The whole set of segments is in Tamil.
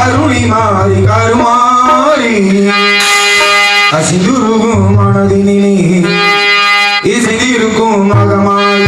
கருணி மாறி கருமாறி அசிந்துருகும் மனதினிலே இசைந்திருக்கும் மகமாய்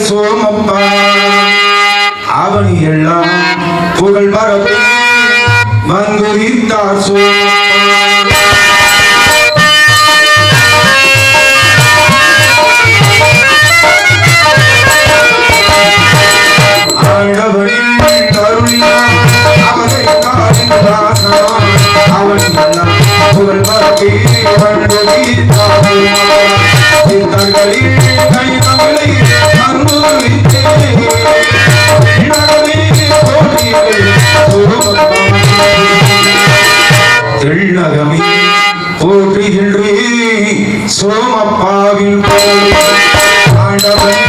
சோமப்பா அவனி எல்லாம் புகழ் பரப்பி வந்துரித்தார் சோமப்பா ஆண்டவனின் கருணியால் அவனை காரிந்தார் அவனி எல்லாம் புகழ் பரப்பி வந்துரித்தார் சித்தர்களில் கைதமிழை தெள்ளகமே போற்றுகின்றே சோமப்பாவின் ஆண்டவன்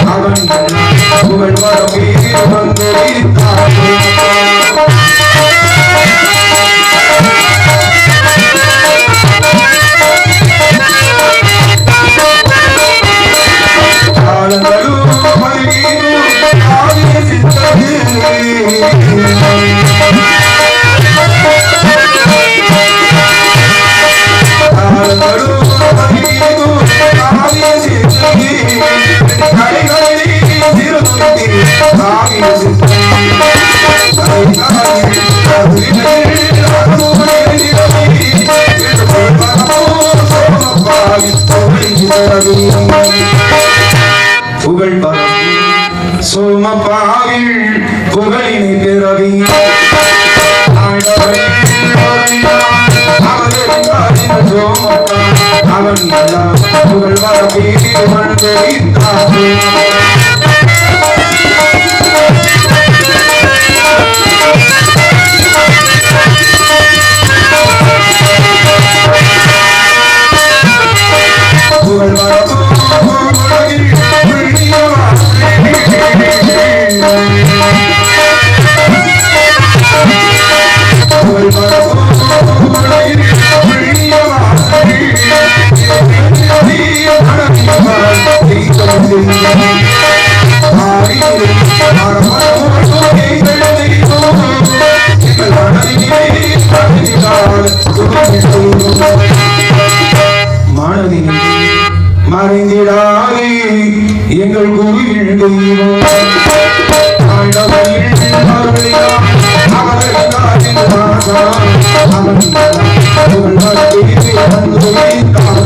அவன் புகழ் வரவே வந்து புகழ் பரவி சோமப்பாவில் புகழினை பிறவி சோமப்பா அவன் புகழ் வரப்பீடு மண்டலித்தானே புகழ் மனதில் மறைந்திடாதே எங்கள் குருவின் தெய்வம் ஆண்டவரில் அருளினார் அவர்களின் ராஜா அவன் புகழ் வரப்பீடு மண்டலித்தானே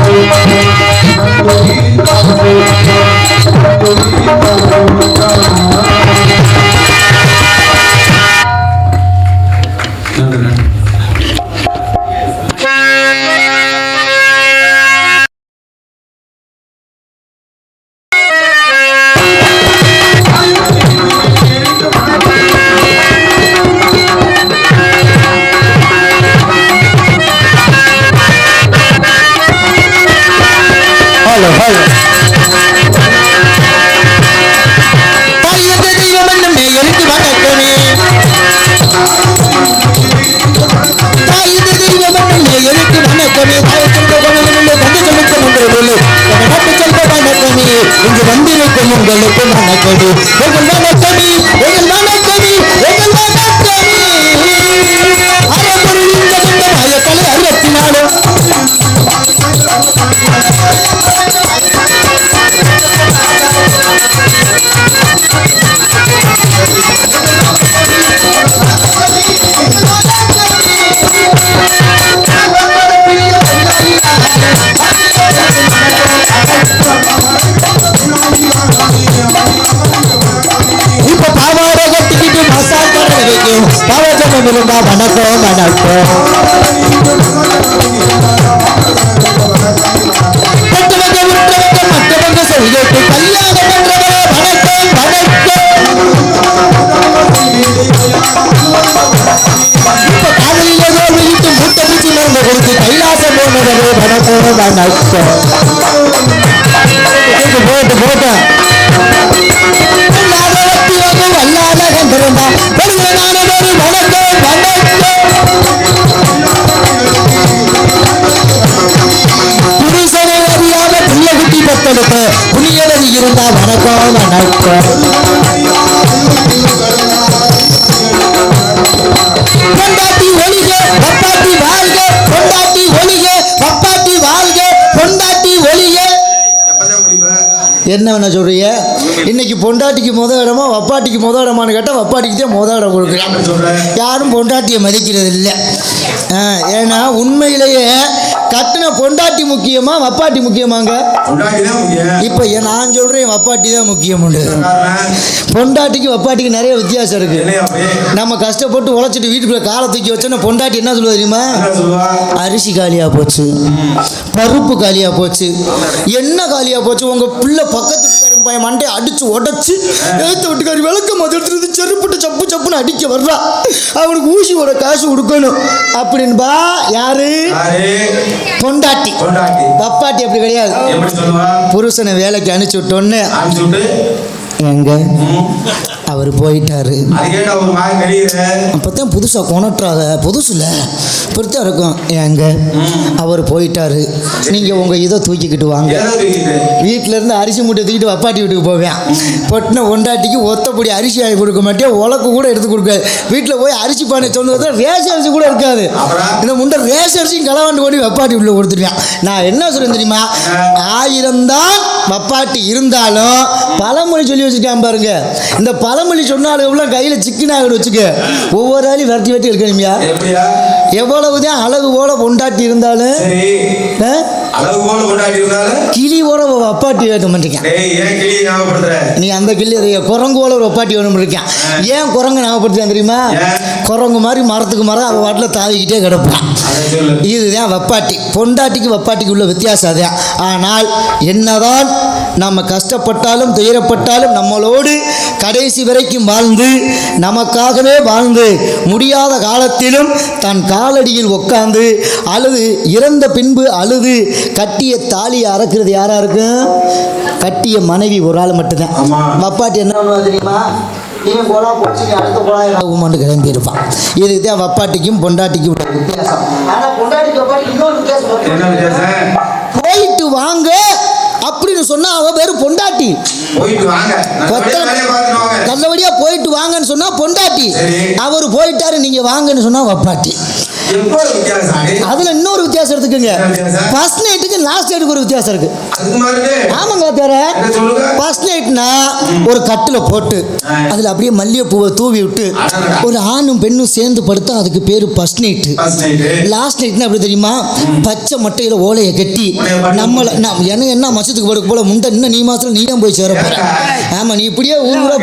உங்களுக்கு மனக்கடி உங்கள் மனக்கடி உங்கள் மனக்கடி உங்கள் மனக்கடி அறப்பொருள் இந்த மாயக்கலை 64 பாவஜனம் இருந்தா வணக்கம் வணக்கம் மற்றவங்க விட்டவங்க மற்றவங்க சொல்லிட்டு கல்யாணம் பண்றவரே வணக்கம் வணக்கம் இப்ப காலையில வீட்டு மூட்டை பிடிச்சி நடந்த கொடுத்து கைலாசம் போனவரே வணக்கம் வணக்கம் போட்டு போட்டேன் வல்லாத கண்டிருந்தா பெருமானவரு வணக்கம் வணக்கம் புருஷனை அறியாத பிள்ளை குட்டி பத்தெடுத்து புனியவதி இருந்தா வணக்கம் வணக்கம் பொண்டாட்டி ஒளிக பப்பாட்டி வாழ்க பொண்டாட்டி ஒளிக பப்பாட்டி வாழ்க பொண்டாட்டி ஒளிக என்ன வேணா சொல்றீங்க இன்னைக்கு பொண்டாட்டிக்கு முத இடமா வப்பாட்டிக்கு முத இடமானு கேட்டால் வப்பாட்டிக்கு தான் முத இடம் கொடுக்குறேன் யாரும் பொண்டாட்டியை மதிக்கிறது இல்லை ஏன்னா உண்மையிலேயே கட்டின பொண்டாட்டி முக்கியமா வப்பாட்டி முக்கியமாங்க இப்போ நான் சொல்றேன் வப்பாட்டி தான் முக்கியம் உண்டு பொண்டாட்டிக்கு வப்பாட்டிக்கு நிறைய வித்தியாசம் இருக்கு நம்ம கஷ்டப்பட்டு உழைச்சிட்டு வீட்டுக்குள்ள காலை தூக்கி வச்சோன்னா பொண்டாட்டி என்ன சொல்லுவது தெரியுமா அரிசி காலியா போச்சு பருப்பு காலியா போச்சு என்ன காலியா போச்சு உங்க பிள்ளை பக்கத்து வீட்டுக்காரன் பையன் மண்டையை அடிச்சு உடச்சு எழுத்த வீட்டுக்காரி விளக்க முதல்ல செருப்புட்டு சப்பு சப்புன்னு அடிக்க வர்றா அவனுக்கு ஊசியோட காசு கொடுக்கணும் அப்படின்பா யாரு பொண்டாட்டி பப்பாட்டி அப்படி கிடையாது புருஷனை வேலைக்கு அனுப்பிச்சு விட்டோன்னு எங்க அவர் போயிட்டாரு அப்பதான் புதுசா கொணட்டுறாங்க புதுசுல பொறுத்தா இருக்கும் ஏங்க அவர் போயிட்டாரு நீங்க உங்க இதை தூக்கிக்கிட்டு வாங்க வீட்டுல இருந்து அரிசி மூட்டை தூக்கிட்டு வப்பாட்டி வீட்டுக்கு போவேன் பொட்டின ஒண்டாட்டிக்கு ஒத்தப்படி அரிசி ஆகி கொடுக்க மாட்டேன் உலக்கு கூட எடுத்து கொடுக்காது வீட்டில் போய் அரிசி பானை சொன்னது ரேஷன் அரிசி கூட இருக்காது இந்த முண்டை ரேஷன் அரிசியும் களவாண்டு ஓடி வப்பாட்டி வீட்டில் கொடுத்துருவேன் நான் என்ன சொல்றேன் தெரியுமா 1000 தான் வப்பாட்டி இருந்தாலும் பழமொழி சொல்லி வச்சுருக்கேன் பாருங்க இந்த பழமொழி சொன்னாலும் கையில் சிக்கனாக வச்சுக்க ஒவ்வொரு ஆளையும் வெட்டி வெட்டி இருக்கணுமியா எவ்வளவுதான் அழகு போல பொண்டாட்டி இருந்தாலும் கிளி போல வப்பாட்டி வேணும் பண்ணிருக்கேன் நீ அந்த கிளி குரங்கு போல ஒரு வப்பாட்டி வேணும் இருக்கேன் ஏன் குரங்கு ஞாபகப்படுத்தேன் தெரியுமா குரங்கு மாதிரி மரத்துக்கு மரம் அவள் வாட்டில் தாவிக்கிட்டே கிடப்பான் சொல்லு. இதுதான் வப்பாட்டி. பொண்டாட்டிக்கு வப்பாட்டிக்கு உள்ள வித்தியாசம் அதுதான். ஆனால் என்னதான் நம்ம கஷ்டப்பட்டாலும் துயரப்பட்டாலும் நம்மளோடு கடைசி வரைக்கும் வாழ்ந்து நமக்காகவே வாழ்ந்து முடியாத காலத்திலும் தன் காலடியில் உட்கார்ந்து அழுது இறந்த பின்பு அழுது கட்டிய தாலியை அறக்கிறது யாரா இருக்கும்? கட்டிய மனைவி ஒரு ஆள் மட்டும்தான். ஆமா. வப்பாட்டி என்ன பண்ணுவா தெரியுமா? இவன் கொலா போச்சு அடுத்த கொலாயிரம் கிளம்பி இருப்பான். இதுதான் வப்பாட்டிக்கும் பொண்டாட்டிக்கும் உள்ள வித்தியாசம். ஆனால் பொண்டாட்டிக்கு வப்பாட்டிக்கு இன்னொரு வித்தியாசம். என்ன வித்தியாசம்? போயிட்டு வாங்க அப்படின்னு சொன்னா அவ வெறும் பொண்டாட்டி. போயிட்டு வாங்க, வேலையை பார்த்துட்டு வாங்க. நல்லபடியா போயிட்டு வாங்கன்னு சொன்னா பொண்டாட்டி. சரி. அவர் போயிட்டாரு நீங்க வாங்கன்னு சொன்னா வப்பாட்டி. எப்போ வித்தியாசம்? அதுல இன்னொரு வித்தியாசம் எடுத்துக்கோங்க. என்ன வித்தியாசம்? ஃபர்ஸ்ட் நைட்டுக்கு லாஸ்ட் நைட்டுக்கு ஒரு வித்தியாசம் இருக்கு. அதுக்கு மாதிரி ஆமாங்க தேர. என்ன சொல்லுங்க? ஃபர்ஸ்ட் நைட்னா ஒரு கட்டில போட்டு அதுல அப்படியே மல்லிகைப்பூவை தூவி விட்டு அடடா. ஒரு ஆணும் பெண்ணும் சேர்ந்து படுத்தா அதுக்கு பேரு first night. First night. Last நைட்னா எப்படி தெரியுமா? பச்சை மட்டையில ஓலையை கட்டி நம்மள என்ன மசத்துக்கு படுக்க போல முண்டை இன்னும் நீ மாசத்துல நீ தான் போய் சேர போற. ஆமா நீ இப்படியே ஊரா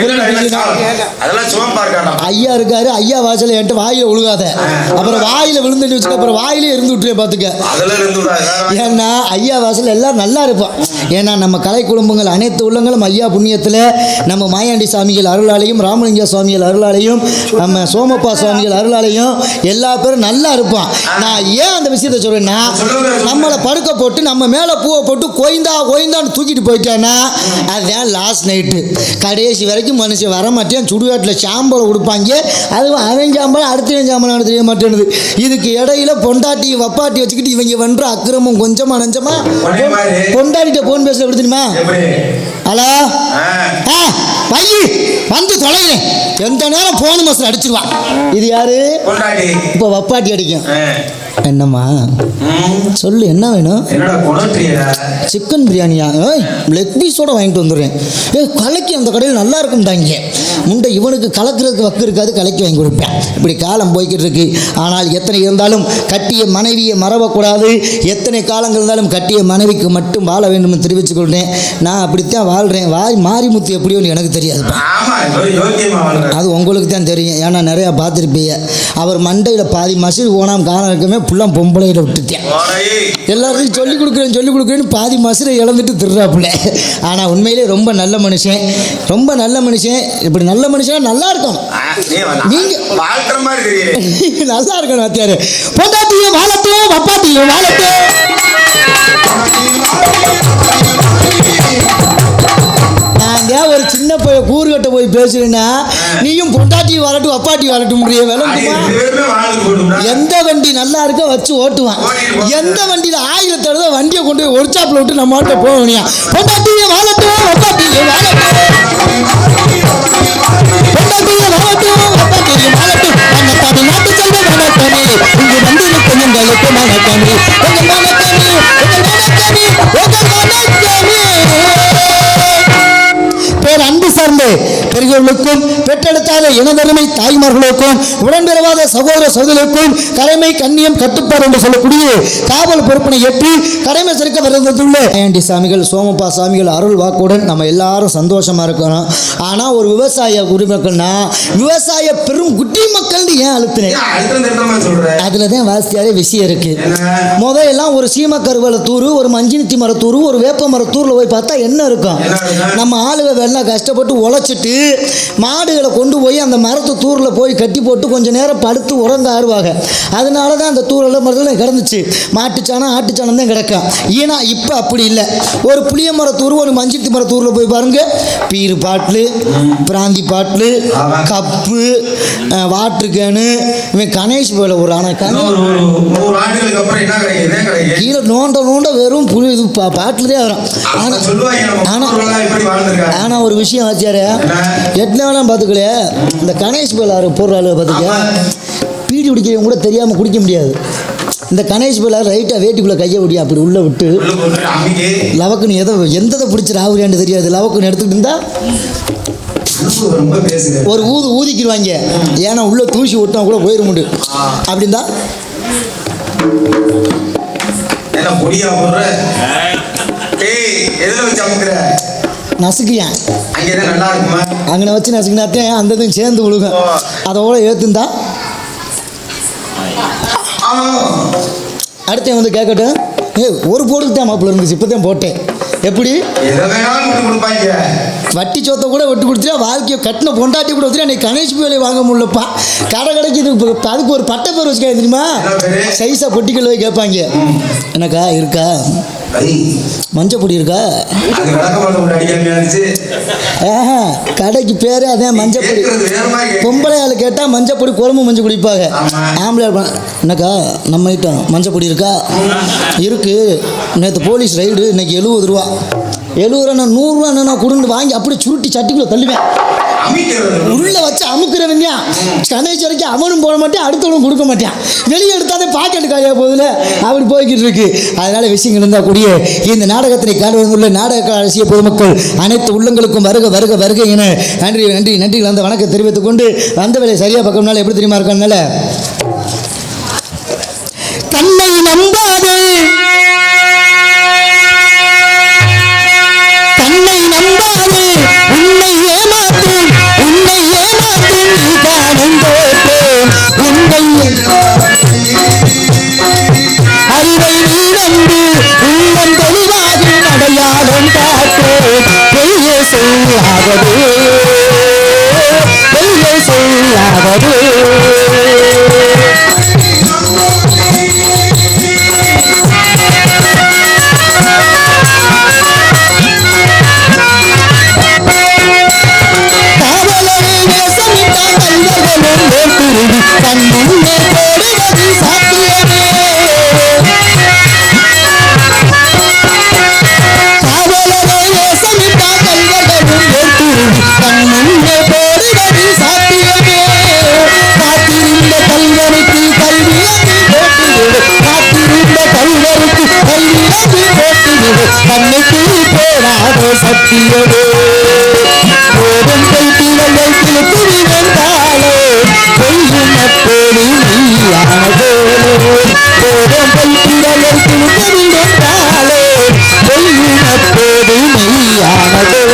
அதெல்லாம் சும்மா இருக்காடா. ஐயா இருக்காரு. ஐயா வாசல என்கிட்ட வாயில ஒழுகாத. அப்புறம் வாயில விழுந்துட்டு வச்சுக்க. அப்புறம் வாயிலே இருந்து விட்டுருவே பாத்துக்க. அதெல்லாம் இருந்து விடாது. ஏன்னா ஐயா வாசல் எல்லாம் நல்லா இருப்பான். ஏன்னா நம்ம கலை குடும்பங்கள் அனைத்து உள்ளங்களும் ஐயா புண்ணியத்தில் நம்ம மாயாண்டி சாமிகள் அருளாலையும் ராமலிங்க சுவாமிகள் அருளாலையும் நம்ம சோமப்பா சுவாமிகள் அருளாலையும் எல்லா பேரும் நல்லா இருப்பான். நான் ஏன் அந்த விஷயத்த சொல்றேன்னா நம்மளை படுக்க போட்டு நம்ம மேலே பூவை போட்டு கோயந்தான்னு தூக்கிட்டு போயிட்டான்னா அதுதான் லாஸ்ட் நைட்டு. கடைசி வரைக்கும் மனுஷன் வரமாட்டேன். சுடுகாட்டில் சாம்பலை கொடுப்பாங்க. அதுவும் அவன் சாம்பல் அடுத்தவன் சாம்பல் தெரிய மாட்டேனுது. இதுக்கு இடையில பொண்டாட்டி வப்பாட்டி வச்சுக்கிட்டு இவங்க பண்ற அக்கிரமம் கொஞ்சமா நஞ்சமா. பொண்டாட்டிட்ட போன் பேச எப்படி தெரியுமா? ஹலோ பையி வந்து தொலைகிறேன் எந்த நேரம் போன் மசல் அடிச்சிருவான். இது யாரு? பொண்டாட்டி. இப்போ வப்பாட்டி அடிக்கும். என்னம்மா சொல்லு என்ன வேணும்? என்னடா கொணட்றியா? சிக்கன் பிரியாணியா? லெக் பீஸோட வாங்கிட்டு வந்துடுறேன். கலக்கி அந்த கடையில் நல்லா இருக்கும்டாங்க. முண்டை இவனுக்கு கலக்கிறதுக்கு வக்கு இருக்காது. கலக்கி வாங்கி கொடுப்பேன். இப்படி காலம் போய்கிட்டு இருக்கு. ஆனால் எத்தனை இருந்தாலும் கட்டிய மனைவியை மறவக்கூடாது. எத்தனை காலங்கள் இருந்தாலும் கட்டிய மனைவிக்கு மட்டும் வாழ வேண்டும் தெரிவித்துக் கொள்றேன். நான் அப்படித்தான் வாழ்கிறேன். மாரிமுத்து எப்படியோன்னு எனக்கு தெரியாது. அது உங்களுக்கு தான் தெரியும். ஏன்னா நிறையா பார்த்துருப்பீங்க. அவர் மண்டையில் பாதி மசிறு போனால் காலம் இருக்கமே புள்ளம் பொம்பளையில விட்டுட்டேன். எல்லாருக்கும் சொல்லிக் கொடுக்குறேன்னு பாதி மசிரை இழந்துட்டு திருறாப்புல. ஆனால் உண்மையிலே ரொம்ப நல்ல மனுஷன். ரொம்ப நல்ல மனுஷன். இப்படி நல்ல மனுஷனா நல்லா இருக்கும். நீங்க வாழ்த்துற மாதிரி தெரியல. நல்லா இருக்கணும். வாத்தியாரு பொண்டாட்டியும் வாழட்டும் வப்பாட்டியும் வாழட்டும். நான் ஒரு சின்ன போய் கூறுகட்ட போய் பேசுறேன்னா நீயும் பொண்டாட்டி வாழட்டும் வப்பாட்டி வாழட்டும் முடியும். எந்த வண்டி நல்லா இருக்க வச்சு ஓட்டுவான். எந்த வண்டியில் ஆயிரத்தி எழுத வண்டியை கொண்டு போய் ஒர்க்ஷாப்ல விட்டு நம்ம ஓட்ட போக முடியும். பொண்டாட்டியும் வாழட்டும் வப்பாட்டியும் வாழட்டும். பொண்டாட்டியும் வாழட்டும் வப்பாட்டியும் வாழட்டும். அந்த தமிழ்நாட்டு செல்வ வணக்கமே இங்கு வந்து கொஞ்சங்களுக்கு வணக்கமே கொஞ்சம் வணக்கமே பேர் அன்பு சார்ந்த பெரியவர்களுக்கும் பெற்றெடுத்தாத இனதருமை தாய்மார்களுக்கும் உடன்பிறவாத சகோதர சகோதரர்களுக்கும் கடமை கண்ணியம் கட்டுப்பாடு என்று சொல்லக்கூடிய காவல் பொறுப்பினை ஏற்றி கடமை சிறக்க வருவதுள்ள மாயாண்டி சாமிகள் சோமப்பா சாமிகள் அருள் வாக்குடன் நம்ம எல்லாரும் சந்தோஷமா இருக்கணும். ஆனா ஒரு விவசாய உரிமைகள்னா விவசாய பெரும் குட்டி மக்கள் ஏன் அழுத்தினேன் அதுலதான் வாசியாரே விஷயம் இருக்கு. முதல்லாம் ஒரு சீம கருவலை தூரு ஒரு மஞ்சினித்தி மரத்தூரு ஒரு வேப்ப மரத்தூர்ல போய் பார்த்தா என்ன இருக்கும்? நம்ம ஆளுக வெள்ளம் கஷ்டப்பட்டு உழைச்சிட்டு மாடுகளை கொண்டு போய் அந்த மரத்து தூரில் போய் கட்டி போட்டு கொஞ்சம் நேரம் படுத்து உறங்க ஆறுவாங்க. அதனால தான் அந்த தூரெல்லாம் மரத்தில் கிடந்துச்சு. மாட்டுச்சாணம் ஆட்டுச்சாணம் தான் கிடக்கும். ஏன்னா இப்போ அப்படி இல்லை. ஒரு புளிய மரத்தூர் ஒரு மஞ்சித்தி மரத்தூரில் போய் பாருங்க. Beer bottle brandy bottle cup water can இவன் கணேஷ் போல ஒரு ஆனால் கீழே நோண்ட வெறும் புளி இது பாட்டில் தான் வரும். ஆனால் ஒரு விஷயம் ஆச்சார எத்தனை வேணாம் பார்த்துக்கல இந்த கணேஷ் பேலாறு போடுற அளவு பார்த்துக்க பீடி குடிக்கிறவங்க கூட தெரியாமல் குடிக்க முடியாது. இந்த கணேஷ் பேலாறு ரைட்டாக வேட்டிக்குள்ளே கையை விடியா அப்படி உள்ளே விட்டு லவக்குன்னு எந்ததை பிடிச்சி ராவுரியான்னு தெரியாது. லவக்குன்னு எடுத்துக்கிட்டு இருந்தா ஒரு ஊதிக்கிடுவாங்க. ஏன்னா உள்ள தூசி விட்டா கூட போயிட முடியும். அப்படின்தான் நசுக்கியான் அங்கே வச்சு நசுக்கினாத்தே அந்த இதுவும் சேர்ந்து விழுகும். அதோட ஏற்றுந்தா அடுத்த வந்து கேட்கட்டும். ஒரு போடுக்கு தான் மாப்பிள்ள இருந்துச்சு, இப்போ தான் போட்டேன். எப்படி எதை வேணாலும் விட்டு கொடுப்பாங்க. வட்டி சொத்தை கூட விட்டு கொடுத்துட்டா வாழ்க்கையை கட்டின பொண்டாட்டி கூட வச்சுட்டா நீ கணேஷ் வேலையை வாங்க முடியலப்பா. கடை இது அதுக்கு ஒரு பட்டை பேர் வச்சுக்க தெரியுமா? சைஸாக பொட்டிக்கல் போய் கேட்பாங்க. எனக்கா இருக்கா மஞ்சப்பொடி இருக்கா? கடைக்கு பேரே அதான் மஞ்சப்பொடி. பொம்பளை ஆள் கேட்டால் மஞ்சப்பொடி குழம்பு மஞ்சள் குடிப்பாங்க. ஆம்பளை என்னக்கா நம்ம ஐட்டம் மஞ்சப்பொடி இருக்கா? இருக்கு. நேற்று போலீஸ் ரைடு, இன்னைக்கு 70 ரூபா. 70 ரூபா நான் 100 ரூபா நான் குடுண்டு வாங்கி அப்படியே சுருட்டி சட்டிக்குள்ள தள்ளுவேன். உள்ள வச்சு அமுக்குறவங்க கணேஷ் வரைக்கும் அவனும் போட மாட்டேன், அடுத்தவனும் கொடுக்க மாட்டேன். வெளியே எடுத்தாலே பாக்கெட்டு காயா போகுதுல, அப்படி போய்கிட்டு இருக்கு. அதனால விஷயங்கள் இருந்தால் கூடிய இந்த நாடகத்தினை காணுவதுள்ள நாடக அரசியல் பொதுமக்கள் அனைத்து உள்ளங்களுக்கும் வருக வருக வருக என நன்றி நன்றி நன்றி அந்த வணக்கம் தெரிவித்துக் கொண்டு வந்த வேலை சரியா பக்கம்னால எப்படி தெரியுமா இருக்கனால தன்னை நம்பாதே தன்னை நம்பாதே உன்னை ஏமாற்றும் உன்னை ஏமாற்றும் நீ காணும் போட்டேன் உன்னை அறிவை நீ நம்பி உள்ளம் தெளிவாகும் அடையாளம் காட்டேன் பெரிய சொல்லாகவே பெரிய சொல்லாகவே சத்தியமே போதும் கைத்திரலை திருப்பி வந்தாலே செய்யும் அப்போது நீயானதோ போதும் கைத்திரலை திருப்பி வந்தாலே செய்யும் அப்போது நீயானதோ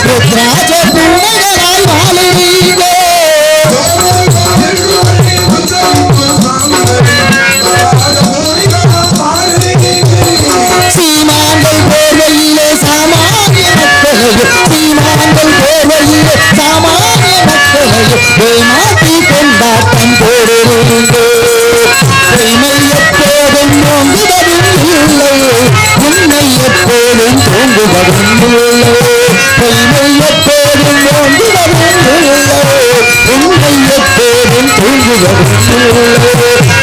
ருத்ராஜ பூநகராய் வாழுவீங்க சீமான்கள் போர்வையிலே சாமானிய மக்களையே சீமான்கள் போர்வையிலே சாமானிய மக்களையே ஏமாற்றி கொண்டாட்டம் போடுவீங்க உண்மை எப்போதும் தூங்குவதும் இல்லை உண்மை எப்போதும் தூங்குவதும் இல்லை உண்மை எப்போதும் தூங்குவதும் இல்லை உண்மை எப்போதும் தூங்குவதும் இல்லை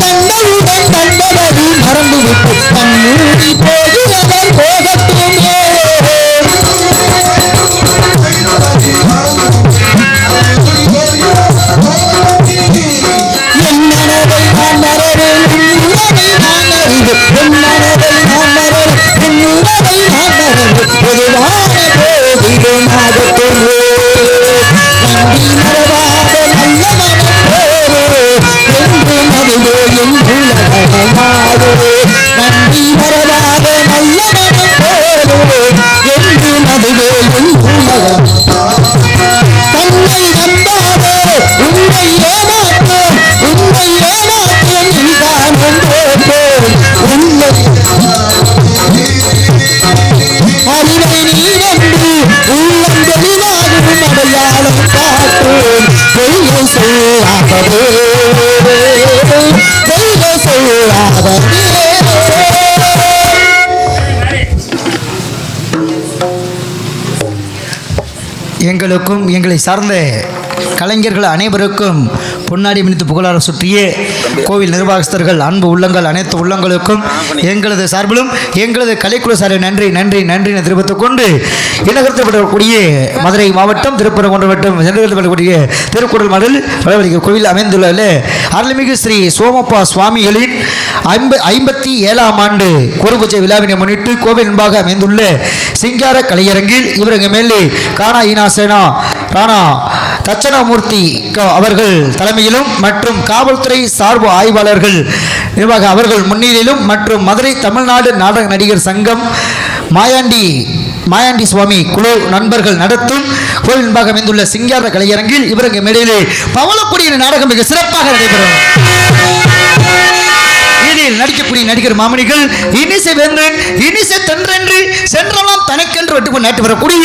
தன்னை நம்பாதே மறந்துவிட்டு கண்ணூரி போகிறவர் போகட்டுமே என் மனதை நான் மறவேன் உன்னுறவை நான் அறிவு என் மனதை நான் மறவேன் உன்னுறவை நான் மறந்து பொதுவான போதிலும் ஆகட்டுமே நம்பி மறவாத நல்ல மனம் போரே என்று மதிலே என் உலகமாறு நம்பி மறவாத நல்ல மனம் போரே என்று மதிலே என் உலகம் தன்னை நம்பாதே உன்னை ஏமாற்றேன் உன்னை ஏமாற்றேன் நீதான் என்றேன் உன்னை அறிவை நீ நம்பி உள்ளம் தெளிவாகும் அடையாளம் காட்டேன் பொய்யை சொல்லாதே பொய்யை சொல்லாதே எங்களுக்கும் எங்களை சார்ந்த கலைஞர்கள் அனைவருக்கும் பொன்னாடி மினித்து புகழார சுற்றிய கோவில் நிர்வாகஸ்தர்கள் அன்பு உள்ளங்கள் அனைத்து உள்ளங்களுக்கும் எங்களது சார்பிலும் எங்களது கலைக்குழு சார்பில் நன்றி நன்றி நன்றி என தெரிவித்துக் கொண்டு இனகரத்தப்படக்கூடிய மதுரை மாவட்டம் திருப்பரங்குன்றம் வட்டம் சென்றக்கூடிய திருக்குறள் மடல் வளவழிக்க கோவில் அமைந்துள்ள அருள்மிகு ஸ்ரீ சோமப்பா சுவாமிகளின் 57ஆம் ஆண்டு குருபூஜை விழாவினை முன்னிட்டு கோவில் முன்பாக அமைந்துள்ள சிங்கார கலையரங்கில் இவருங்க மேலே கானா ஈனாசேனா ராணா தட்சணாமூர்த்தி அவர்கள் தலைமையிலும் மற்றும் காவல்துறை சார்பு ஆய்வாளர்கள் நிர்வாக அவர்கள் முன்னிலையிலும் மற்றும் மதுரை தமிழ்நாடு நாடக நடிகர் சங்கம் மாயாண்டி சுவாமி குழு நண்பர்கள் நடத்தும் கோவில் முன்பாக அமைந்துள்ள சிங்கார கலையரங்கில் இவருங்க மேடையிலே பவளக்குடியின் நாடகம் மிக சிறப்பாக நடைபெறும். இதில் நடிக்கக்கூடிய நடிகர் மாமணிகள் இனிசை வென்றன் இனிசை தென்றென்று சென்றலாம் தனக்கென்று வெட்டுக்கொண்டு நாட்டு வரக்கூடிய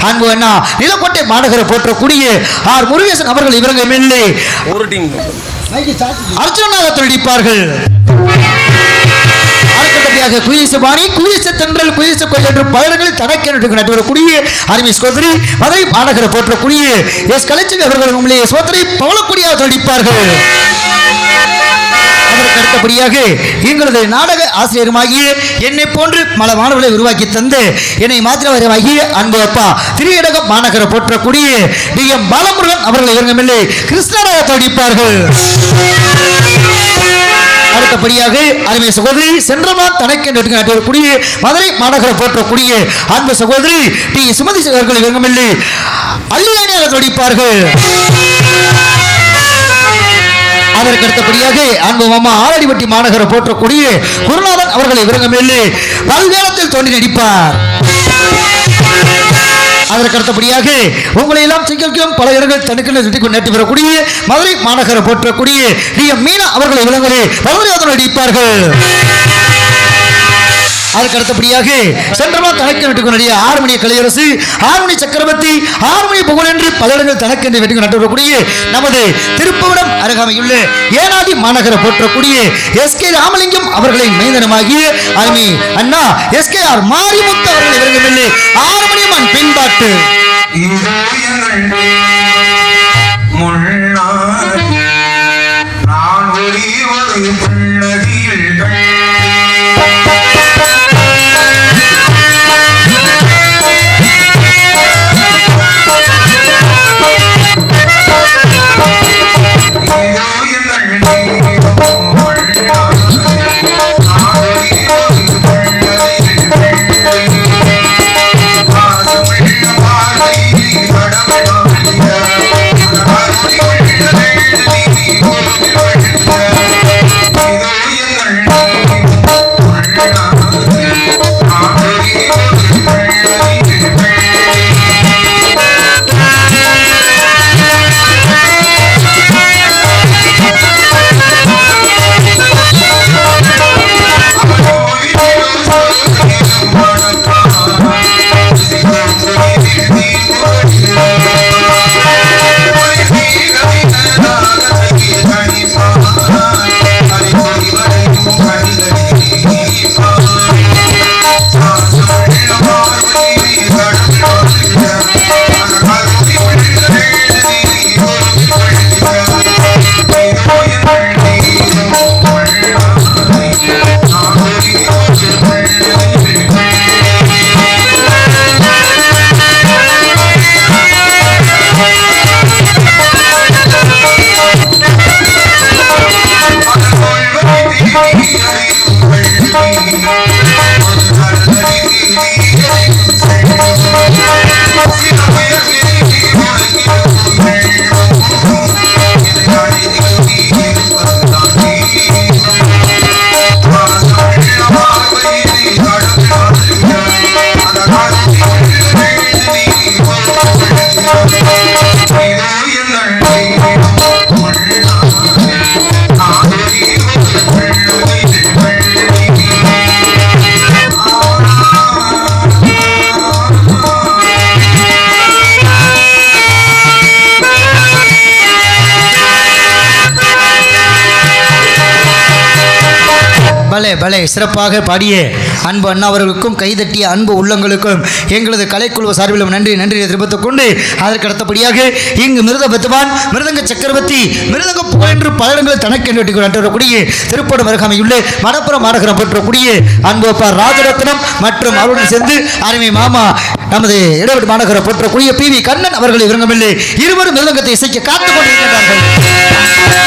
அன்பு அண்ணா நிலக்கோட்டை மாநகரை போற்றக்கூடிய ஆர் முருகேசன் அவர்கள் இவருங்க மேலே அர்ச்சனாக நடிப்பார்கள். அடுத்தபடியாக குயிலிச பாணி குயிலிச தென்றல் குயிலிச கோயில் என்று பலர்களில் தனக்கென்று நாட்டு வரக்கூடிய அருமை சோதரி மதுரை மாநகரை போற்றக்கூடிய எஸ் கலைச்செல்வி அவர்கள் உண்மையிலே சோதரி பவளக்கூடியாக நடிப்பார்கள். அதற்கு அடுத்தபடியாக எங்களது நாடக ஆசிரியருமாகிய என்னை போன்று பல மாணவர்களை உருவாக்கி தந்து என்னை மாத்திரவாகிய அன்பு அப்பா திரியடக மாநகரை போற்றக்கூடிய டி எம் பாலமுருகன் அவர்கள் இவங்கமில்லை கிருஷ்ணராக தடிப்பார்கள். அடுத்தபடியாக அருமை சகோதரி சென்றமான் தனக்கென்று நாட்டக்கூடிய மதுரை மாநகரை போற்றக்கூடிய அன்பு சகோதரி டி சுமதி அவர்கள் இவங்கமில்லை அள்ளியானியாக தடிப்பார்கள். அதற்கு அடுத்தபடியாக அன்பு மாமா ஆலடிப்பட்டி மாநகரை போற்றக்கூடிய குருநாதன் அவர்களை இவருங்க மேலே பல்வேளத்தில் தோன்றி நடிப்பார். அதற்கு அடுத்தபடியாக உங்களை எல்லாம் சிக்கலும் பல இடங்கள் தனக்கு சுட்டிக்கொண்டு நேற்று வரக்கூடிய மதுரை மாநகரை போற்றக்கூடிய டி எம் மீனா அவர்களை இவங்களே பல்வேறு நடிப்பார்கள். அதுக்கு அடுத்தபடியாக சென்றமா தனக்கு வெட்டுக்கூடிய ஆறுமணி கலையரசு ஆறுமணி சக்கரவர்த்தி ஆறுமணி புகழ் என்று பல இடங்கள் தனக்கென்று வெட்டி நட்டுக்கூடிய நமது திருப்பவனம் அருகாமையுள்ள ஏனாதி மாநகரை போற்றக்கூடிய எஸ்.கே. ராமலிங்கம் அவர்களின் மைந்தனமாகிய அருமை அண்ணா எஸ்.கே.ஆர். மாரிமுத்து அவர்கள் இவர்கள் ஆறுமணியம்மன் பின்பாட்டு கடமை பலே பலே சிறப்பாக பாடிய அன்பு அண்ணா அவர்களுக்கும் கைதட்டிய அன்பு உள்ளங்களுக்கும் எங்களது கலைக்குழு சார்பிலும் நன்றி தெரிவித்துக் கொண்டு அதற்கு அடுத்தபடியாக இங்கு மிருத பத்துவான் மிருதங்க சக்கரவர்த்தி மிருதங்க புகழென்று பல இடங்களில் தனக்கென்றக்கூடிய திருப்படம் அருகாமையுள்ள மடப்புறம் மாநகரம் பெற்றக்கூடிய அன்பு அப்பா ராஜரத்னம் மற்றும் அவருடன் சேர்ந்து அருமை மாமா நமது இடவெட்டு மாநகரம் பெற்றக்கூடிய PV கண்ணன் அவர்களை விரும்பவில்லை இருவரும் மிருதங்கத்தை இசைக்க காத்துக் கொண்டிருக்கின்றார்கள்.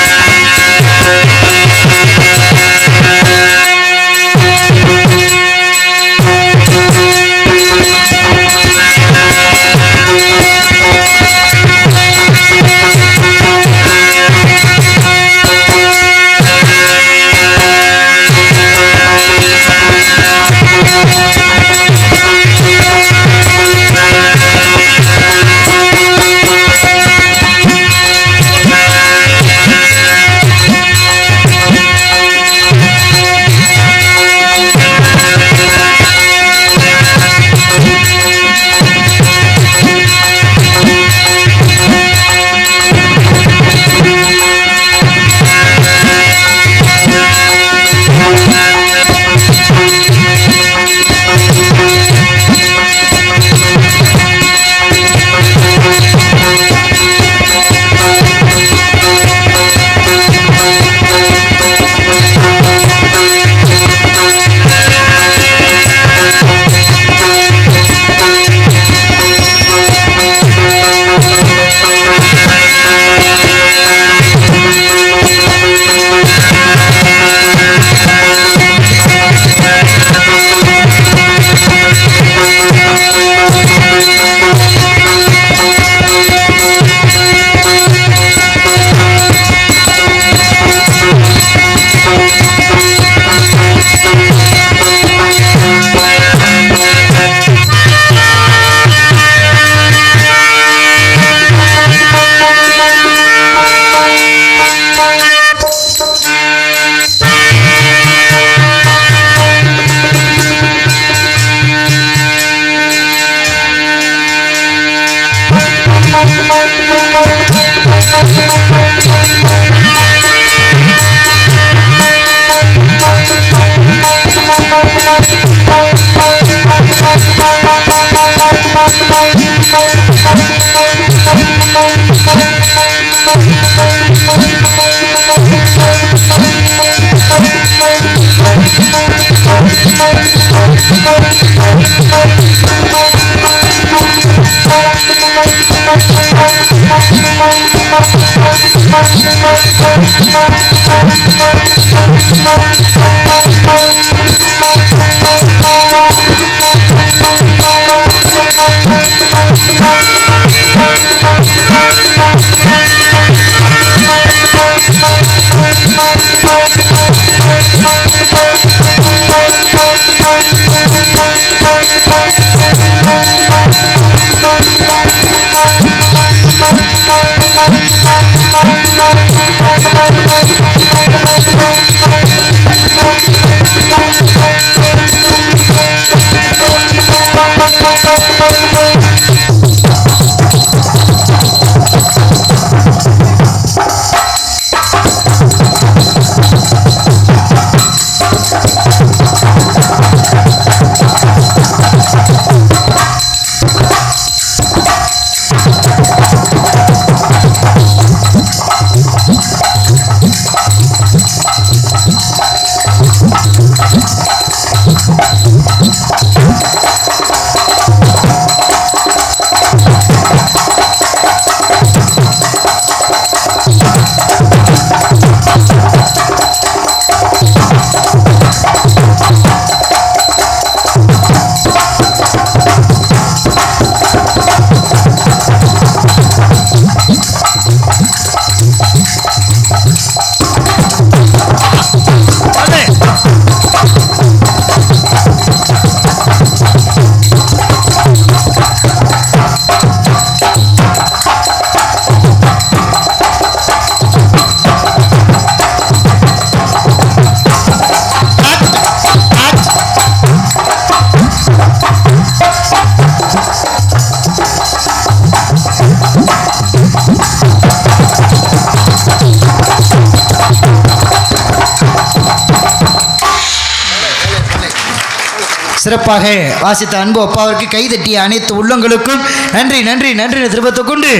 சிறப்பாக வாசித்த அன்பு அப்பாவிற்கு கைதட்டிய அனைத்து உள்ளங்களுக்கும் நன்றி நன்றி நன்றி தெரிவித்துக் கொண்டு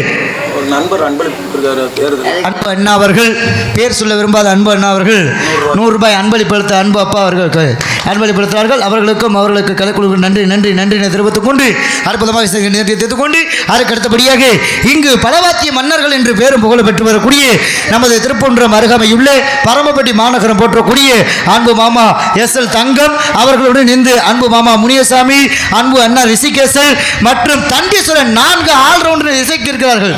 ஒரு நண்பர் அன்பு அண்ணா அவர்கள் பேர் சொல்ல விரும்பாத அன்பு அண்ணா அவர்கள் 100 ரூபாய் அன்பளிப்படுத்த அன்பு அப்பா அவர்களுக்கு அன்பளிப்படுத்துவார்கள். அவர்களுக்கு கலைக்குழுவுக்கு நன்றி நன்றி நன்றி தெரிவித்துக் கொண்டு அற்புதமாக தெரிவித்துக் கொண்டு அதற்கு அடுத்தபடியாக இங்கு பலவாத்திய மன்னர்கள் என்று பேரும் புகழ் பெற்று வரக்கூடிய நமது திருப்பொன்றம் அருகாமையுள்ள பரமப்பட்டி மாநகரம் போற்றக்கூடிய அன்பு மாமா எஸ்.எல். தங்கம் அவர்களுடன் இருந்து அன்பு மாமா முனியசாமி, அன்பு அண்ணா ரிஷிகேசன் மற்றும் தண்டீஸ்வரன் 4 ஆல்ரவுண்டர் இசைக்கு இருக்கிறார்கள்.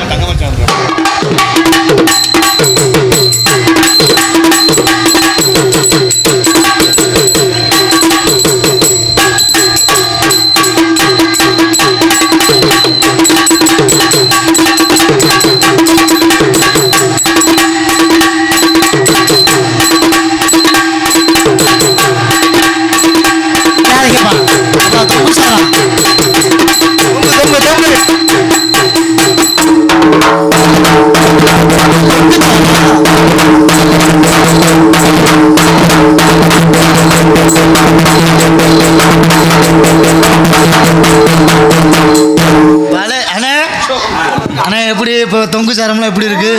எப்படி இப்போ தொங்கு சாரம்லாம் எப்படி இருக்கு?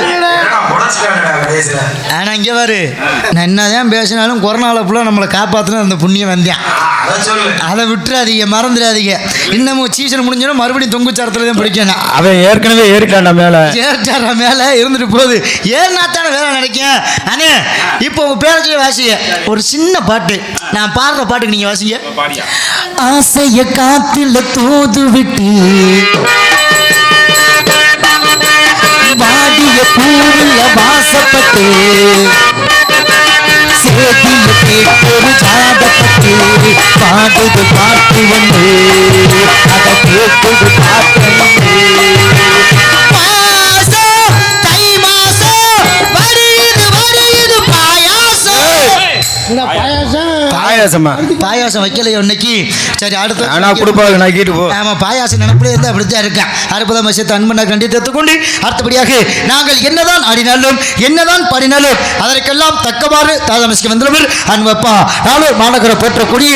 ஆனால் இங்கே பாரு, நான் என்னதான் பேசினாலும் கொரோனாவில் ஃபுல்லாக நம்மளை காப்பாற்றின அந்த புண்ணியம் வந்தேன். அதை விட்டுறாதீங்க, மறந்துடாதீங்க. இன்னமும் சீசன் முடிஞ்சாலும் மறுபடியும் தொங்கு சாரத்தில் தான் பிடிக்கணும். அவன் ஏற்கனவே ஏறிட்டான் மேலே, ஏறிட்டாரா மேலே இருந்துட்டு போகுது. ஏறினா தானே வேலை நினைக்கேன். அண்ணே இப்போ உங்கள் பேரை சொல்லி வாசிங்க ஒரு சின்ன பாட்டு. நான் பாடுற பாட்டுக்கு நீங்கள் வாசிங்க. ஆசைய காத்துல தூது விட்டு வாடிய பூவில வாசப்பட்டு சேதிய கேட்டொரு ஜாதப்பட்டு பாடுது பாட்டு வந்து அதை கேட்டது பாட்டு பாயாசம் வைக்கலையோ இன்னைக்கு? சரி, அடுத்து நான் கொடுப்பாங்க, நான் கேட்டு போ. ஆமாம், பாயாசம் நினைப்பிலே இருந்து அப்படித்தான் இருக்கேன். அற்புதம் விஷயத்தை அன்பனை கண்டித்து கொண்டு அடுத்தபடியாக நாங்கள் என்னதான் ஆடினாலும் என்னதான் பாடினாலும் அதற்கெல்லாம் தக்கவாறு தாதமசிக்கு வந்தவர் அன்பப்பா நாளூர் மாநகர போற்றக்கூடிய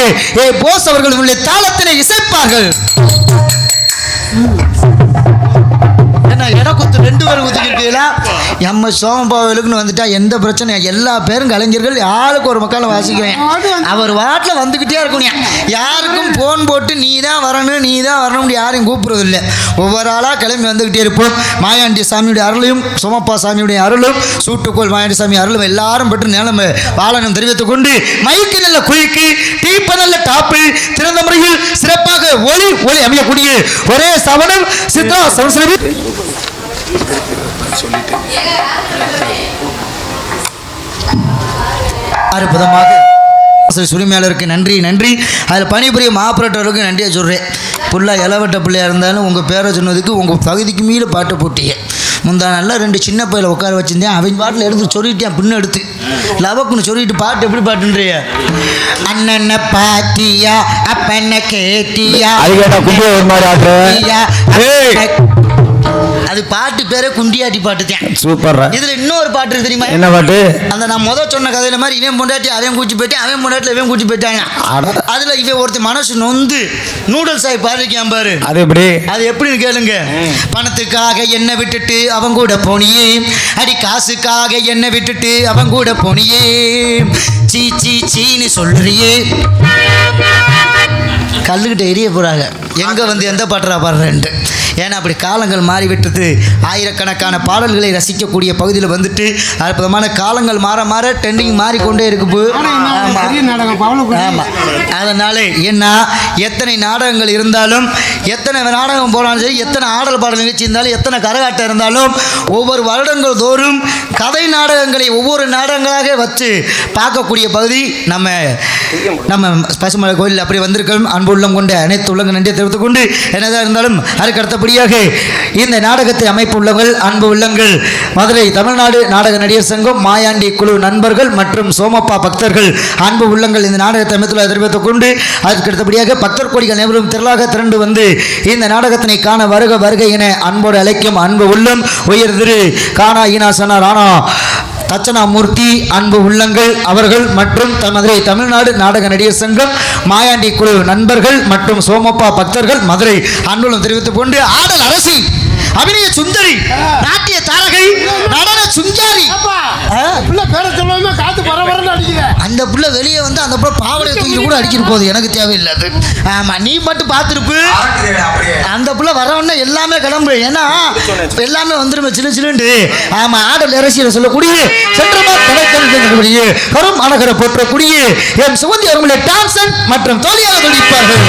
போஸ் அவர்கள் உள்ள தாளத்தினை இசைப்பார்கள். இடக்குத்து 2 பேர் குத்துக்கிட்டீங்களா? நம்ம சோமபாவலுக்குன்னு வந்துட்டா எந்த பிரச்சனையும் எல்லா பேரும் கலைஞர்கள் யாருக்கு ஒரு மக்களை வாசிக்கிறேன். அவர் வாட்டில் வந்துக்கிட்டே இருக்கணும். யாருக்கும் ஃபோன் போட்டு நீ தான் வரணும்னு யாரையும் கூப்பிடுறது இல்லை. ஒவ்வொரு ஆளாக கிளம்பி வந்துக்கிட்டே இருப்போம். மாயாண்டி சாமியுடைய அருளையும் சோமப்பா சாமியுடைய அருளும் சூட்டுக்கோள் மாயாண்டி சாமி அருளும் எல்லாரும் பெற்று நிலைமை வாழணும் தெரிவித்துக் கொண்டு மைக்கு நல்ல குயிக்கு டீப்ப நல்ல டாப்பு திறந்த முறையில் சிறப்பாக ஒளி அமையக்கூடிய ஒரே சவனம் சித்ரா சம்ஸ்கிருதி அற்புதமாக சுரிமையாளருக்கு நன்றி நன்றி. அதில் பணிபுரியும் ஆப்ரேட்டருக்கு நன்றியை சொல்கிறேன். ஃபுல்லாக இளவட்ட பிள்ளையாக இருந்தாலும் உங்கள் பேரை சொன்னதுக்கு உங்கள் பகுதிக்கு மீது பாட்டு போட்டீங்க. முந்தா நல்லா 2 சின்ன பையில உட்கார வச்சிருந்தேன். அவங்க பாட்டில் எடுத்து சொல்லிட்டேன், பின்ன எடுத்து லவக்குன்னு சொல்லிட்டு பாட்டு எப்படி பாட்டுன்றிய அண்ணனை பாத்தியா அப்பண்ண கேட்டியா அது பாட்டு பேரே குண்டியாட்டி பாட்டு தான். சூப்பர். இதுல இன்னொரு பாட்டு இருக்கு தெரியுமா? என்ன பாட்டு? அந்த நான் சொன்ன கதையில மாதிரி இவன் பொண்டாட்டி அவன் கூச்சி போயிட்டான், அவன் பொண்டாட்டில இவன் கூச்சி போயிட்டாங்க. அதுல இவன் ஒருத்தர் மனசு நொந்து நூடுல்ஸ் ஆகி பாருக்கான் பாரு. அது எப்படி? அது எப்படின்னு கேளுங்க. பணத்துக்காக என்ன விட்டுட்டு அவன் கூட போனியே, அடி காசுக்காக என்ன விட்டுட்டு அவன் கூட போனியே, சீ சீ சீன்னு சொல்றியே. கல்லுக்கிட்ட எரிய போகிறாங்க, எங்கே வந்து எந்த பாட்டுறா பாடுறேன்ட்டு. ஏன்னா அப்படி காலங்கள் மாறிவிட்டது. ஆயிரக்கணக்கான பாடல்களை ரசிக்கக்கூடிய பகுதியில் வந்துட்டு அற்புதமான காலங்கள் மாற மாற ட்ரெண்டிங் மாறிக்கொண்டே இருக்குது. ஆமாம், அதனால் என்ன எத்தனை நாடகங்கள் இருந்தாலும் எத்தனை நாடகம் போனாலும் சரி, எத்தனை ஆடல் பாடல் நிகழ்ச்சி இருந்தாலும், எத்தனை கரகாட்டம் இருந்தாலும் ஒவ்வொரு வருடங்கள் தோறும் கதை நாடகங்களை ஒவ்வொரு நாடகங்களாக வச்சு பார்க்கக்கூடிய பகுதி நம்ம பசுமலை கோயிலில் அப்படி வந்திருக்கோம். அன்பு உள்ளம் கொண்ட அனைத்து உள்ளங்கள் நன்றியை தெரிவித்துக் கொண்டு என்னதான் இருந்தாலும் அதுக்கு அடுத்தபடியாக இந்த நாடகத்தை அமைப்புள்ளவர்கள் அன்பு உள்ளங்கள் மதுரை தமிழ்நாடு நாடக நடிகர் சங்கம் மாயாண்டி குழு நண்பர்கள் மற்றும் சோமப்பா பக்தர்கள் அன்பு உள்ளங்கள் இந்த நாடகத்தை அமைத்துள்ள தெரிவித்துக் கொண்டு அதுக்கு அடுத்தபடியாக பக்தர் கோடிகள் அனைவரும் திரளாக திரண்டு வந்து இந்த நாடகத்தினை காண வருக வருக என அன்போடு அழைக்கும் அன்பு உள்ளம் உயர் திரு காணா ஈனாசனா ராணா தட்சணாமூர்த்தி அன்பு உள்ளங்கள் அவர்கள் மற்றும் மதுரை தமிழ்நாடு நாடக நடிகர் சங்கம் மாயாண்டி குழு நண்பர்கள் மற்றும் சோமப்பா பக்தர்கள் மதுரை அன்புடன் தெரிவித்துக் கொண்டு ஆடல் அரசி அபிநய சுந்தரி நாட்டிய தாரகை நடன சுந்தாரி அந்த புள்ள வெளியே வந்து அந்த புள்ள பாவடையை தூக்கிட்டு கூட அடிக்கிட்டு போகுது எனக்கு தேவையில்லை அது. ஆமா நீ மட்டும் பார்த்துருப்பு அந்த புள்ள வரவொன்னே எல்லாமே கிளம்பு ஏன்னா எல்லாமே வந்துருமே சின்ன சின்ன ஆமா ஆடல் அரசியல் சொல்லக்கூடிய சென்றமா தலைக்கக்கூடிய வரும் அழகரை போற்றக்கூடிய என் சுகந்தி அவர்களுடைய டான்சன் மற்றும் தோழியாக துடிப்பார்கள்.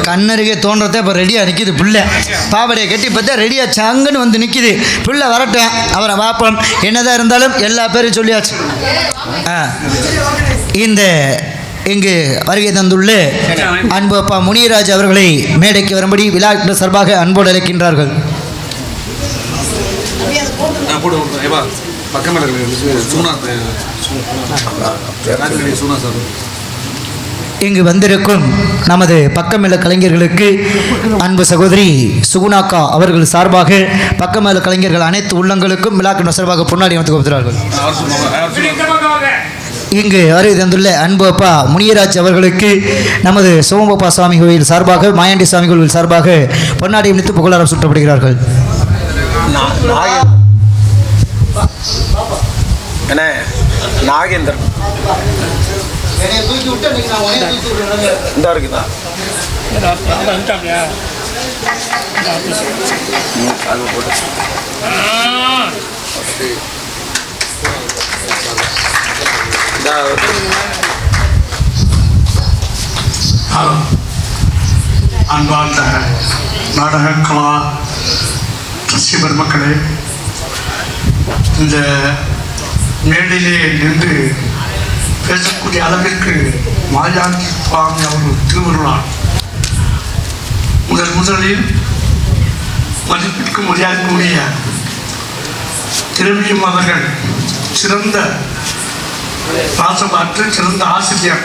கண்ணருகே தோன்றதே இப்போ ரெடியாக நிற்கிது பிள்ளை பாவடையை கட்டி பார்த்தா ரெடியாக சங்குன்னு வந்து நிற்கிது பிள்ளை வரட்டேன் அவரை பார்ப்போம் என்னதான் இருந்தாலும் எல்லா பேரும் சொல்லியாச்சு. இந்த இங்கு வருகை தந்துள்ள அன்பு அப்பா முனியராஜ் அவர்களை மேடைக்கு வரும்படி விழா சார்பாக அன்போடு அழைக்கின்றார்கள். இங்கு வந்திருக்கும் நமது பக்கமேல கலைஞர்களுக்கு அன்பு சகோதரி சுகுணாக்கா அவர்கள் சார்பாக பக்கமேல கலைஞர்கள் அனைத்து உள்ளங்களுக்கும் விழாக்கு சார்பாக பொன்னாடி அமைத்து கொடுக்கிறார்கள். இங்கு வருகை தந்துள்ள அன்பு அப்பா முனியராஜ் அவர்களுக்கு நமது சோமப்பா சுவாமி கோயில் சார்பாக மாயாண்டி சுவாமி கோயில் சார்பாக பொன்னாடி அமைத்து புகழாரம் சுட்டப்படுகிறார்கள். நாகேந்திரன் இந்த இருக்குதா அன்பார்ந்த நாடக கலா ரசிக பெருமக்களே, இந்த மேடையிலே நின்று பேசக்கூடிய அளவிற்கு மாயாண்டி சுவாமி அவர்கள் திருவிழா முதலில் மதிப்பிற்கு மரியாதைக்குரிய திரவியம் அவர்கள் சிறந்த பாசமாற்று சிறந்த ஆசிரியர்.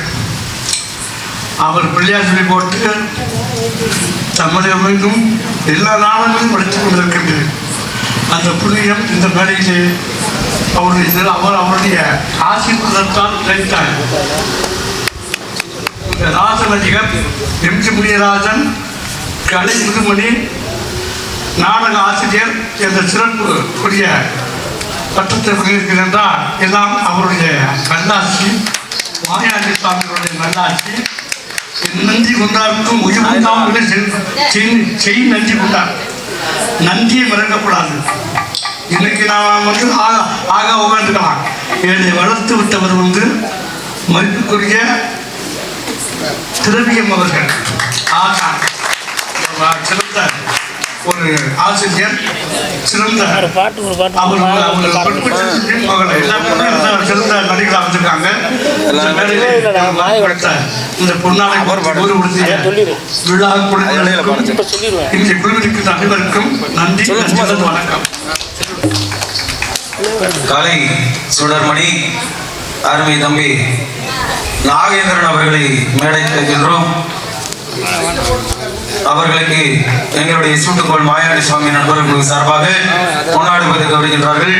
அவர் பிள்ளையார் சொல்லி போட்டு தமிழகம் எல்லா நாடுகளும் படித்துக் கொண்டிருக்கின்றது. அந்த புண்ணியம் இந்த மேடையிலே அவருடைய ஆசீர்வாதத்தால் கிடைத்தார். ராசநடிகர் எம்ஜி முனியராஜன், கலை முதுமணி, நாடக ஆசிரியர் என்ற சிறப்பு கூடிய பட்டத்தை வகிருக்கிறார். எல்லாம் அவருடைய நல்லாட்சி, மாயாண்டி சுவாமிகளுடைய நல்லாட்சி. நன்றி கொண்டாருக்கும் உயிர் கொண்டாமல் செய் நன்றி கொண்டார். நன்றியை மறக்கக்கூடாது. இன்னைக்கு நான் வந்து ஆக உட்காந்துக்கலாம். என்னை வளர்த்து விட்டவர் வந்து மதிப்புக்குரிய திரவியம் அவர்கள். சிறந்த ஒரு ஆசிரியர், சிறந்த சிறந்த நடிகராக வச்சிருக்காங்க. இந்த பொன்னாலை விழா இங்கே குழுவிற்கு அனைவருக்கும் நன்றி, வணக்கம். கலை சுடர்மணி அருமை தம்பி நாகேந்திரன் அவர்களை மேடைக்கு வைக்கின்றோம். அவர்களுக்கு எங்களுடைய சூட்டுக்கோள் மாயாண்டி சுவாமி நண்பர்கள் சார்பாக பொன்னாடை பதிக்க வருகின்றார்கள்.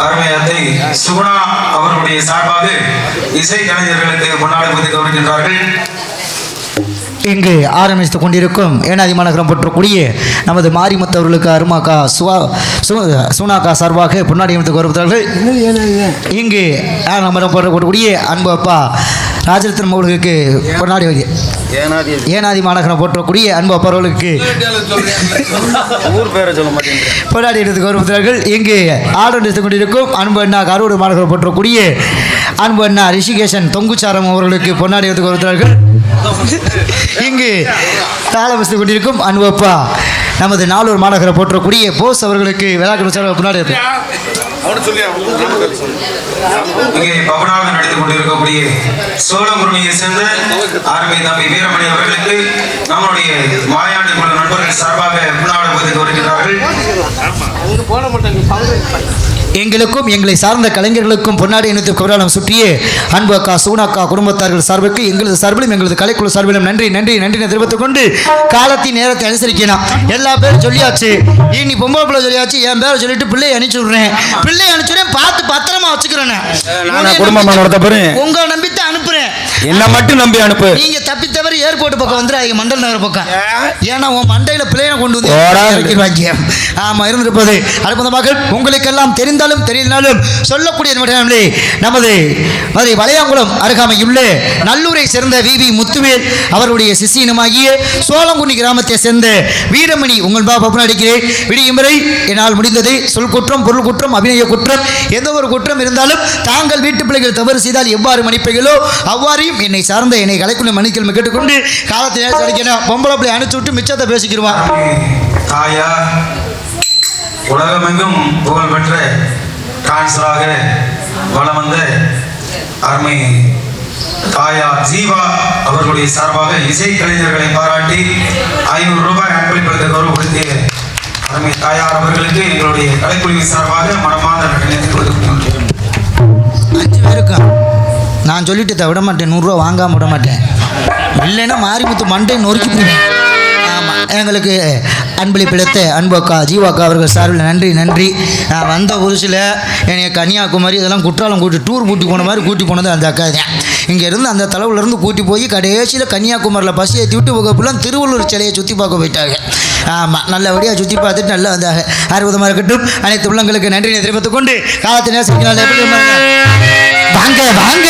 அருமையத்தை சுகுணா அவர்களுடைய சார்பாக இசை கலைஞர்களுக்கு பொன்னாடை பதிக்க வருகின்றார்கள். இங்கு ஆரம்பித்துக் கொண்டிருக்கும் ஏனாதி மாநகரம் போற்றக்கூடிய நமது மாரிமுத்தவர்களுக்கு அருமாக்கா சுனாக்கா சார்பாக பொன்னாடி அமைத்துக் வருகிறார்கள். இங்கு நம்பரம் போற்றக்கூடிய அன்பு அப்பா ராஜரத்னம் அவர்களுக்கு பொன்னாடி ஏனாதி மாநகரம் போற்றக்கூடிய அன்பு அப்பா அவர்களுக்கு பொன்னாடி எடுத்துக் வருகிறார்கள். இங்கு ஆர்டர் எடுத்துக் கொண்டிருக்கும் அன்பு அண்ணா கரூர் மாநகரம் போற்றக்கூடிய அன்பு அண்ணா ரிஷிகேஷன் தொங்குச்சாரம் அவர்களுக்கு பொன்னாடி எடுத்துக் வருகிறார்கள். இங்கு தாளம் வசித்துக் கொண்டிருக்கும் அன்பப்பா நமது நாளூர் மாநகரை போற்றக்கூடிய போஸ் அவர்களுக்கு விழாக்கள் முன்னாடி இங்கே பவனாக நடித்துக் கொண்டிருக்கக்கூடிய சோழமுருணியை சேர்ந்த ஆர்மி தம்பி வீரமணி அவர்களுக்கு நம்முடைய மாயாண்டி குழு நண்பர்கள் சார்பாக முன்னாடி பதித்து வருகிறார்கள். எங்களுக்கும் எங்களை சார்ந்த கலைஞர்களுக்கும் பொன்னாடி இணைத்து கௌரவம் சுற்றிய அன்பு அக்கா சூனாக்கா குடும்பத்தார்கள் சார்புக்கு எங்களது சார்பிலும் எங்களது கலைக்குழு சார்பிலும் நன்றி நன்றி நன்றி தெரிவித்துக் கொண்டு காலத்தின் நேரத்தை அனுசரிக்கலாம். எல்லா பேரும் சொல்லியாச்சு, நீ பொம்பளை பிள்ளை சொல்லியாச்சு, என் பேரை சொல்லிட்டு பிள்ளையை அனுப்பிச்சு விடுறேன், பிள்ளையை அனுப்பிச்சுடுறேன், பார்த்து பத்திரமா வச்சுக்கிறேன். உங்களை நம்பித்தான் அனுப்புறேன், என்ன மட்டும் நம்பி அனுப்பு. நீங்க தப்பி தவறி ஏர்போர்ட் பக்கம் வந்துடாதீங்க, மண்டல் நகர் பக்கம். ஏன்னா உன் மண்டையில பிள்ளையை கொண்டு வந்து ஆமா இருந்திருப்பது அற்புதமாக உங்களுக்கெல்லாம் தெரிந்தாலும் தெரியலனாலும் சொல்லக்கூடிய நமது மதுரை வளையாங்குளம் அருகாமையுள்ள நல்லூரை சேர்ந்த வி முத்துவேல் அவருடைய சிசியனுமாகிய சோளங்குடி கிராமத்தை சேர்ந்த வீரமணி உங்கள் பாப்பா அடிக்கிறேன். விடியும் வரை என்னால் முடிந்தது சொல் குற்றம் பொருள் குற்றம் அபிநய குற்றம் எந்த ஒரு குற்றம் இருந்தாலும் தாங்கள் வீட்டு பிள்ளைகள் தவறு செய்தால் எவ்வாறு மன்னிப்பீர்களோ அவ்வாறையும் என்னை சார்ந்த என்னை கலைக்குள்ள மன்னிக்கல் கேட்டுக்கொண்டு காலத்தை அடிக்கணும். பொம்பளை பிள்ளை அனுப்பிச்சு விட்டு மிச்சத்தை பேசிக்கிடுவான். தாயா உலகமெங்கும் புகழ்பெற்ற டான்சராக வலம் வந்த அருமை தாயா ஜீவா அவர்களுடைய சார்பாக இசை கலைஞர்களை பாராட்டி 500 ரூபாய் அன்பளிப்பதற்கு கௌரவப்படுத்திய அருமை தாயார் அவர்களுக்கு எங்களுடைய கலைக்குழுவின் சார்பாக மனமார்ந்த நன்றி தெரிவித்துக் கொள்கிறேன். 5 பேருக்கா நான் சொல்லிட்டு விட மாட்டேன், 100 ரூபா வாங்காம விட மாட்டேன், இல்லைன்னா மாரிமுத்து மண்டை நொறுக்கி. ஆமாம், எங்களுக்கு அன்பளிப்பிழத்த அன்பு அக்கா ஜீவாக்கா அவர்கள் சார்பில் நன்றி நன்றி. நான் வந்த புதுசில் என்னை கன்னியாகுமரி இதெல்லாம் குற்றாலம் டூர் கூட்டி போன மாதிரி கூட்டி போனது அந்த அக்கா தான். இங்கேருந்து அந்த தலைவிலேருந்து கூட்டி போய் கடைசியில் கன்னியாகுமரியில் பஸ் ஏற்றி விட்டு வகுப்புலாம் திருவள்ளூர் சிலையை சுற்றி பார்க்க போயிட்டாங்க. ஆமாம், நல்லபடியாக சுற்றி பார்த்துட்டு நல்லா வந்தாங்க. அற்புதமாக இருக்கட்டும். அனைத்து உள்ளங்களுக்கு நன்றி தெரிவித்துக் கொண்டு காலத்தினர் எப்படி வாங்க வாங்க